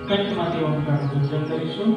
કંઠમાંથી ઓમકારનું ઉચ્ચારણ કરીશું.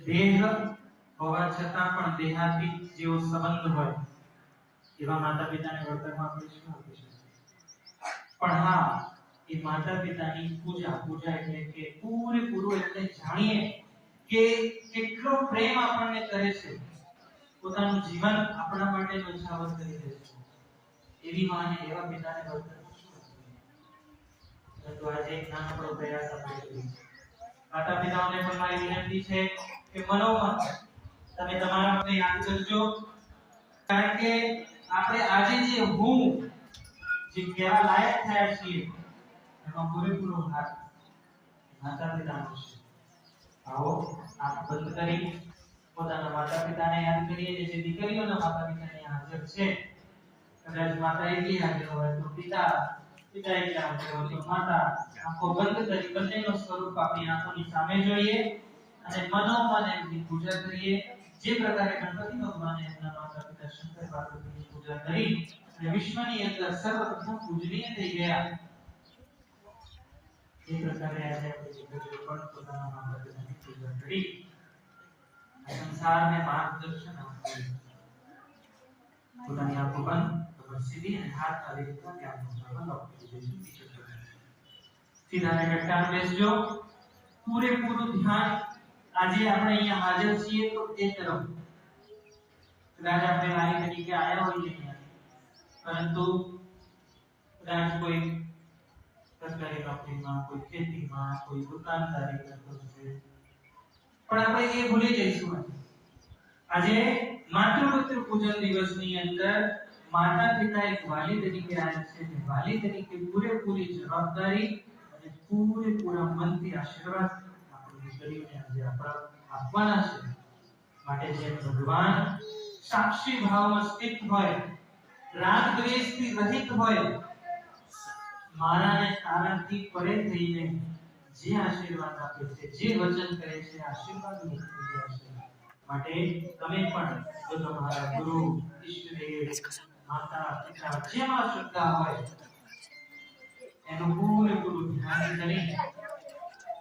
દેહ હોવા છતાં પણ દેહાતીત જેવો સંબંધ હોય એવા માતા પિતાને વર્તનમાં આપણે શું આપી શકીએ? પણ હા, કે માતા પિતાની પૂજા એટલે કે પૂરેપૂરું એટલે જાણીએ કે કેટલો પ્રેમ આપણને કરે છે, પોતાનું જીવન આપણા માટે ન્યોછાવર કરી દે છે, એવી માને એવા પિતાને વર્તન પરંતુ આજે એક નાનકડો પ્રયાસ આપણે કરીએ. માતા પિતાઓને પણ મારી વિનંતી છે કે મનોમન તમે તમારા માટે યાદ કરજો, કારણ કે આપણે આજે જે હું જે કહેવા લાયક થયા છીએ એમાં પૂરેપૂરો હાથ માતા પિતાનો છે. આવો આંખ બંધ કરી પોતાના માતા પિતાને યાદ કરીએ. જે દીકરીઓના માતા પિતા હાજર છે, કદાચ માતા એકલી હાજર હોય તો પિતા એકલા હાજર હોય તો માતા. આંખો બંધ કરી બંનેનો સ્વરૂપ આપણી આંખોની સામે જોઈએ અને મનોમન એમની પૂજા કરીએ. જે પ્રકારે ગણપતિ ભગવાને એમના માતા પિતા શંકર પાર્વતીની પૂજા કરી અને વિશ્વની અંદર સર્વપ્રથમ પૂજનીય થઈ ગયા, એ પ્રકારે આજે આપણે દીકરીઓ પણ પોતાના માતા પિતાની પૂજા કરી સંસારને માર્ગદર્શન આપવું. પોતાની આંખો બંધ સીધી અને હાથ આવી રીતના ધ્યાન સીધા ને કટ્ટાર બેસજો. પૂરેપૂરું ધ્યાન આજે આપણે અહીંયા હાજર છીએ તો એ તરફ. કદાચ આપણે લારી તરીકે આવ્યા હોઈએ પરંતુ કદાચ કોઈ સરકારી નોકરીમાં, કોઈ ખેતીમાં, કોઈ દુકાનદારી કરતો છે, પણ આપણે એ ભૂલી જઈશું. આજે માતૃપિતૃ પૂજન દિવસની અંદર માતા પિતા એક વાલી તરીકે આવ્યા છે, વાલી તરીકે પૂરેપૂરી જવાબદારી અને પૂરેપૂરા મનથી આશીર્વાદ આપણી દીકરીઓને આજે આપવાના છે. માટે જે ભગવાન સાક્ષી ભાવમાં સ્થિત હોય, રાગ દ્વેષથી રહિત હોય, મારા ને તારાથી પરે થઈને જે આશીર્વાદ આપે છે, જે વચન કરે છે, આશીર્વાદ મૂકી જાય છે. માટે તમે પણ જો તમારા ગુરુ, ઈષ્ટદેવ, માતા પિતા જેમાં શ્રદ્ધા હોય એનું પૂરેપૂરું ધ્યાન કરી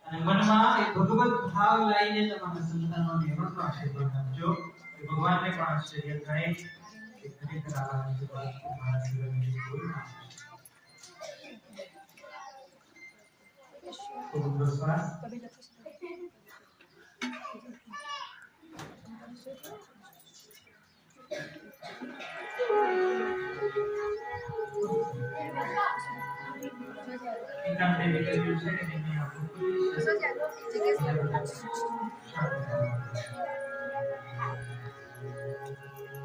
અને મનમાં એક ભગવત ભાવ લઈને તમારા સંતાનોને એવો આશીર્વાદ આપજો કે ભગવાનને પણ આશ્ચર્ય થાય કે ખરેખર આવા આશીર્વાદ મારા જીવનમાં કોઈ ના શ્વાસ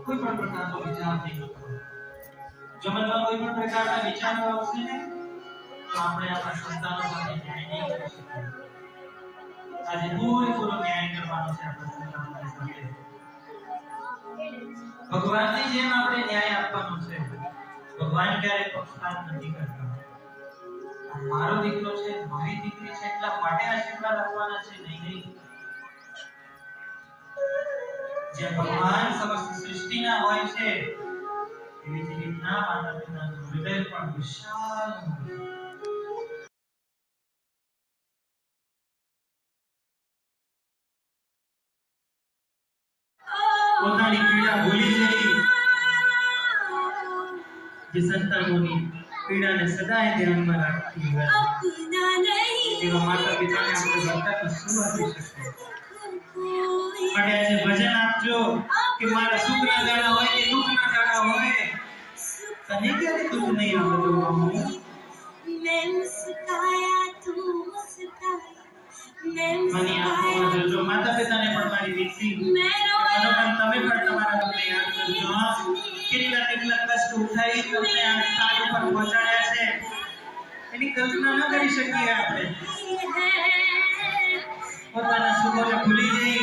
કોઈ પણ પ્રકારનો વિચાર નહીં કરો. જો મનમાં કોઈ પણ પ્રકારના વિચારો આવશે ને તો આપણે આપણા સંતાનો સાથે ન્યાય નહીં કરી શકીએ. આજે પૂરેપૂરો ન્યાય કરવાનો છે આપણા સંતાનોની સાથે. ભગવાનની જેમ આપણે ન્યાય આપવાનો છે. ભગવાન ક્યારેય પક્ષપાત નથી કરતા. મારો દીકરો છે, મારી દીકરી છે એટલા માટે આશીર્વાદ આપવાના છે, નહીં. જે ભગવાન સમસ્ત સૃષ્ટિના હોય છે એવી જ રીતના માતા પિતાનું હૃદય પણ વિશાળ હોય. પોતાની પીડા ભૂલી જઈ જે સંતાનોની પીડાને સદાય ધ્યાનમાં રાખતી હોય એવા માતા પિતાને આપણે વર્તન શું આપી શકીએ. માટે આજે ભજન આપજો કે મારા સુખના દાડા હોય કે દુઃખના દાડા હોય, તને ક્યારે દુઃખ નહીં આવે તો મને આંખોમાં જોજો. માતા પિતાને પણ મારી વિનંતી, મનોમન તમે પણ તમારા મને યાદ કરજો. કેટલા કષ્ટ ઉઠાઈ તમને આ સ્થાન ઉપર પહોંચાડ્યા છે, એની કલ્પના ન કરી શકીએ આપણે. પોતાના સુખોને ભૂલી જઈ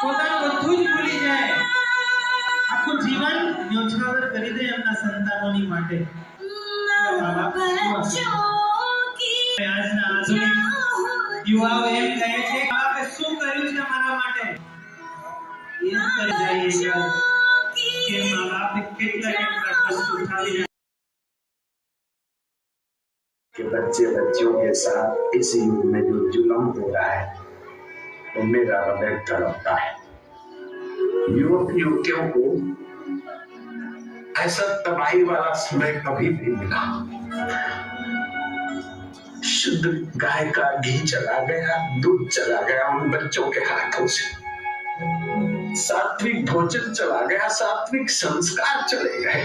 પોતાનું બધું જ ભૂલી જાય, આખું જીવન ન્યોછાવર કરી દે એમના સંતાનોની માટે. આજના આધુનિક યુવાઓ એમ કહે છે કે આપે શું કર્યું છે અમારા માટે, એમ કરી જાય કે મા બાપે કેટલા કષ્ટ ઉઠાવી कि बच्चे बच्चियों के साथ इस युग में जो जुल्म हो रहा है तो मेरा हृदय तड़पता है। युवक युवतियों को ऐसा तबाही वाला समय कभी नहीं मिला। शुद्ध गाय का घी चला गया, दूध चला गया उन बच्चों के हाथों से, सात्विक भोजन चला गया, सात्विक संस्कार चले गए।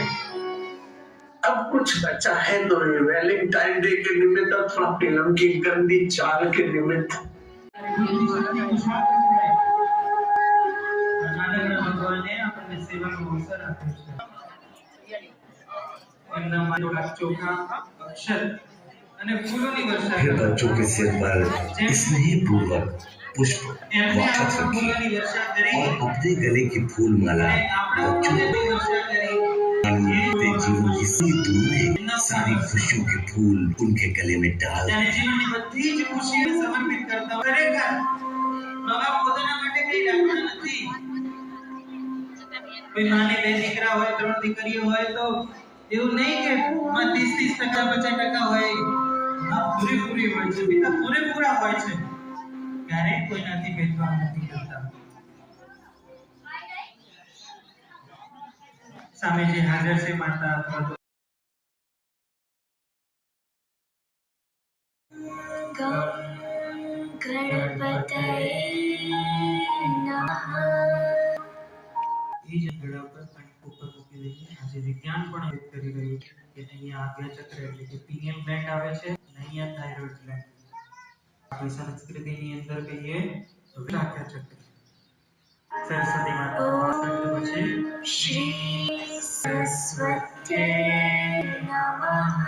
अब कुछ बचा है तो वैलेंटाइन डे के निमित्त अथवा फिल्म की गंदी चाल के निमित्त ભગવાને આપણને સેવાનો અવસર આપ્યો છે। એમના માટે ચોખા અક્ષર અને ફૂલોની વર્ષા फिर बच्चों के सिर पर स्नेहपूर्वक पुष्प वापस रखी और अपने गले की फूल माला बच्चों जीवन की सभी दुआएं, सारी खुशियों के फूल उनके गले में डाल जीवन की बધી જ ખુશી સમર્પિત કરતા ખરેખર બાબા પોતાના માટે કઈ રાખતા નથી। કોઈ માને બે દીકરા હોય, ત્રણ દીકરીઓ હોય તો એવું નહીં કે 30-30% 50% હોય, આ પૂરેપૂરી હોય છે, બીજા પૂરેપૂરા હોય છે, ક્યારે કોઈનાથી ભેદભાવ નથી કરતા। સામે જે હાજર છે માતા અથવા તો ગણપતયે નમઃ। એ જ ગળા પર પાણી ઉપર મૂકી દઈએ। આજે વિજ્ઞાન પણ વ્યક્ત કરી રહ્યું છે કે અહીંયા આજ્ઞા ચક્ર એટલે કે પીનિયલ ગ્લેન્ડ આવે છે અને અહીંયા થાઇરોઇડ ગ્લેન્ડ। આપણી સંસ્કૃતિની અંદર કહીએ તો વ્યાખ્યા ચક્ર। સરસ્વતી માતા પછી શ્રી સરસ્વત્यै નમઃ।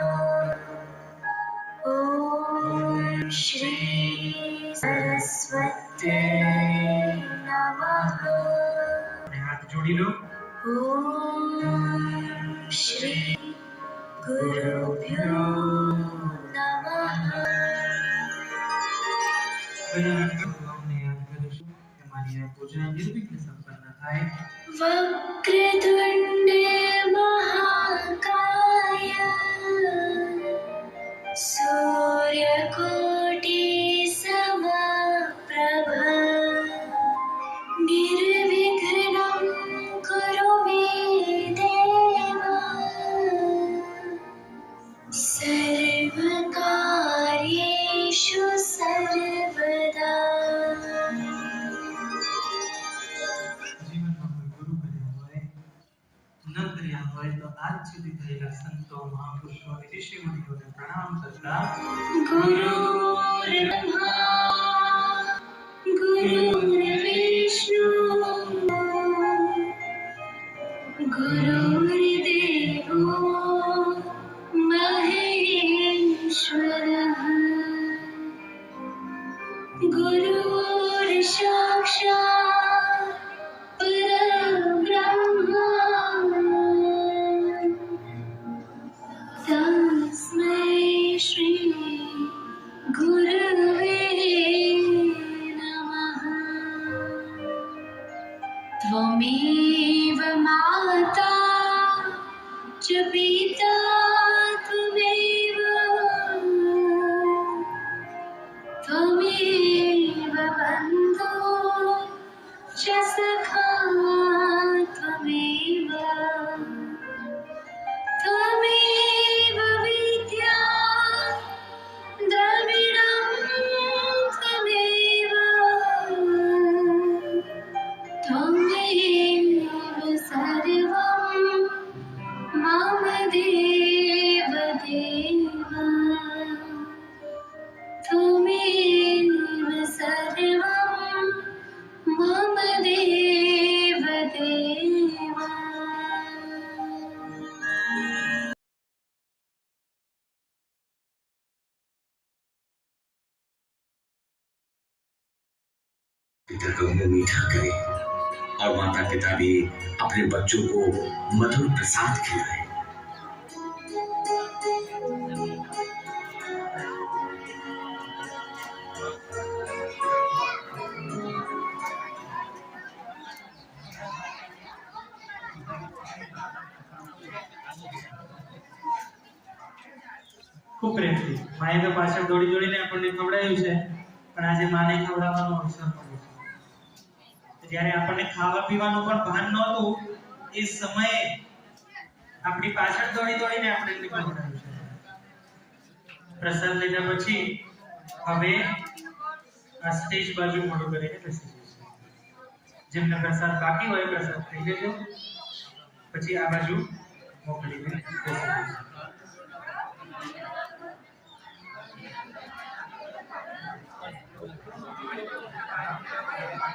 ઓમ શ્રી સરસ્વત્यै નમઃ। हाथ जोड़ी लो। ओम श्री गुरुभ्यो नमः। हमने याद કરીશું કે મારી આ પૂજા નિર્વિઘ્ન સંપન્ન થાય। वक्रतुण्डे महाकाय सूर्यकोटि समप्रभ निर्विघ्नं कुरु मे देव सर्वकार्येषु सर्वदा। જીવનમાં કોઈ ગુરુ કર્યા હોય ન કર્યા હોય તો આજ સુધી થયેલા સંતો મહાપુરુષો અને ઋષિમુનિઓને પ્રણામ કરતા गुरुर्ब्रह्मा गुरुर्विष्णु गुरुर्देवो महेश्वरः गुरुर्साक्षात् परब्रह्मा तस्मै श्री गुरवे नमः। त्वमेव माता च पिता त्वमेव त्वमेव बन्धो च सखा त्वमेव त्वमेव विद्या द्रविणं त्वमेव त्वमेव सर्वं मम देव देव त्वमेव सर्वं मम देव देव। पिता को मुंह मीठा करे और माता पिता भी अपने बच्चों को मधुर प्रसाद खिलाए। ખૂબ પ્રેમથી માએ તો પાછળ દોડી દોડીને આપણને ખવડાવ્યું છે, પણ આજે માને ખવડાવવાનો અવસર મળ્યો છે। જ્યારે આપણને ખાવા પીવાનું પણ ભાન નહોતું એ સમયે આપણી પાછળ દોડી દોડીને આપણે ખવડાવ્યું છે. પ્રસાદ લીધા પછી હવે આ સ્ટેજ બાજુ મોઢું કરીને બેસી જઈશું. જેમને પ્રસાદ બાકી હોય પ્રસાદ ખાઈ લેજો, પછી આ બાજુ મોકલીને બેસી જઈશું.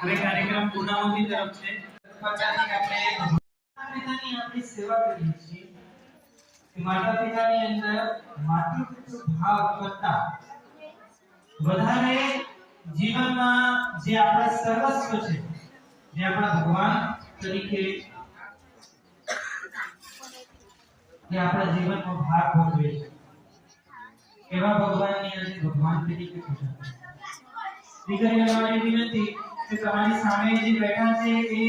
હવે કાર્યક્રમ પૂર્ણાહુતિ તરફ છે. માતાજી આપણે માતા-પિતાની આપણી સેવા કરીએ છીએ. માતા-પિતાની અંદર માતૃત્વ ભાવ કરતા વધારે જીવનમાં જે આપણા સર્વસ્વ છે, જે આપણા ભગવાન તરીકે જે આપણા જીવનમાં ભાગ ભજવે છે, એવા ભગવાનની આજે ભગવાન તરીકે પૂજા કરો. દીકરીઓ મારી વિનંતી કે તમારી સામે જે બેઠા છે એ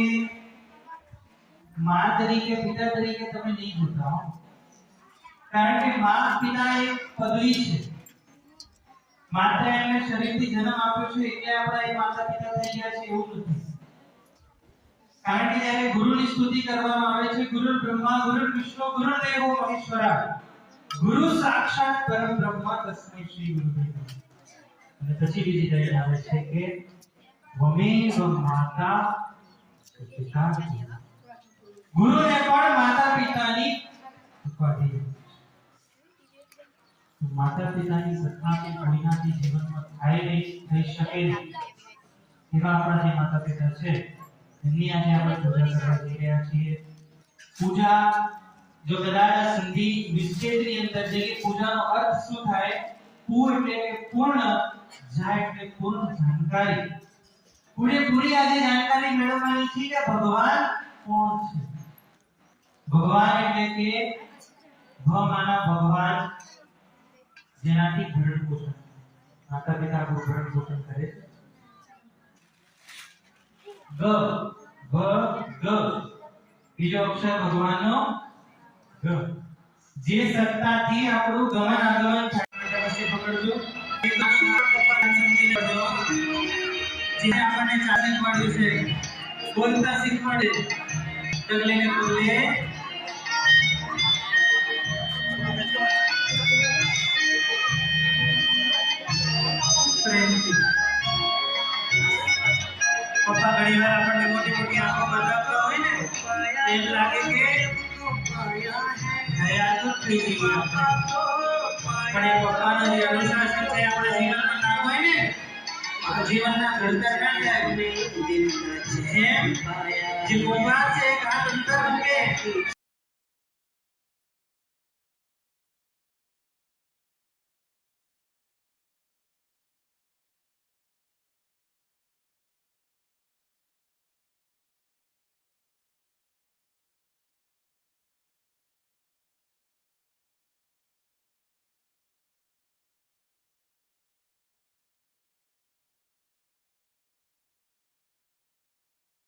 માં તરીકે, પિતા તરીકે તમે નહીં જોતા હો. કારણ કે માં પિતા એક પદવી છે. માત્ર એમને શરીરથી જન્મ આપ્યો છે એટલે આપણા એ માતા પિતા થઈ ગયા છે એવું નથી. કારણ કે જ્યારે ગુરુની સ્તુતિ કરવામાં આવે છે, ગુરુ બ્રહ્મા ગુરુ વિષ્ણુ ગુરુ દેવો મહેશ્વરા, ગુરુ સાક્ષાત પરમ બ્રહ્મા તસ્મૈ શ્રી ગુરુવે નમઃ. અને પછી બીજી લાઈન આવે છે કે વમેવ માતા પિતા. ગુરુને પણ માતા પિતાની ઉપાધિ. માતા પિતાની સત્તાથી કોઈનાથી જીવનમાં થાય નહીં, થઈ શકે નહીં. એવા આપણા જે માતા પિતા છે એમની આજે આપણે પૂજા કરવા જઈ રહ્યા છીએ. પૂજા જો કદાચ સંધિ વિચ્છેદની અંદર જે પૂજાનો અર્થ શું થાય, પૂ એટલે પૂર્ણ, જા એટલે પૂર્ણ જાણકારી. પૂરેપૂરી આજે જાણકારી મેળવવાની છે કે ભગવાન કોણ છે. ભગવાન એટલે કે ભમાના ભગવાન, જેનાથી ભરણ પોષણ. માતા પિતા આપણું ભરણ પોષણ કરે છે. ગ ભ ગ બીજો અક્ષર ભગવાનનો ગ, જે સત્તાથી આપણું ગમન આગમન થાય. પછી પકડજો, સમજી લેજો. જે આપણને ચાલે પાડ્યું છે, બોલતા શીખવાડે, તગલીને બોલે પ્રેમથી. પપ્પા ઘણી વાર આપણને મોટી મોટી આંખો બતાવતા હોય ને, એમ લાગે કે હયા તો પ્રીતિમાં. પણ એ પપ્પાનો જે અનુશાસન છે આપણા જીવનમાં ના હોય ને, જીવનના ઘડતર ના થાય. જેમ જે ગોબા છે એક હાથ અંતર મૂકે